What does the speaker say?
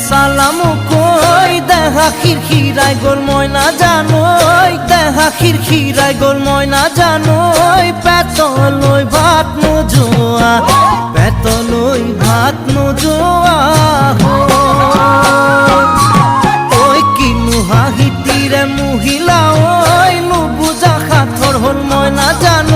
সালামু কই দেখা খিরখিরাই গোল ময়না জানোই দেখা খিরখিরাই গোল ময়না জানোই পেতলই ভাত নোজোয়া পেতলই ভাত নোজোয়া ওই কিনু হাহিতিরে মহিলা ওই নুবুজা খাথর হল ময়না জানো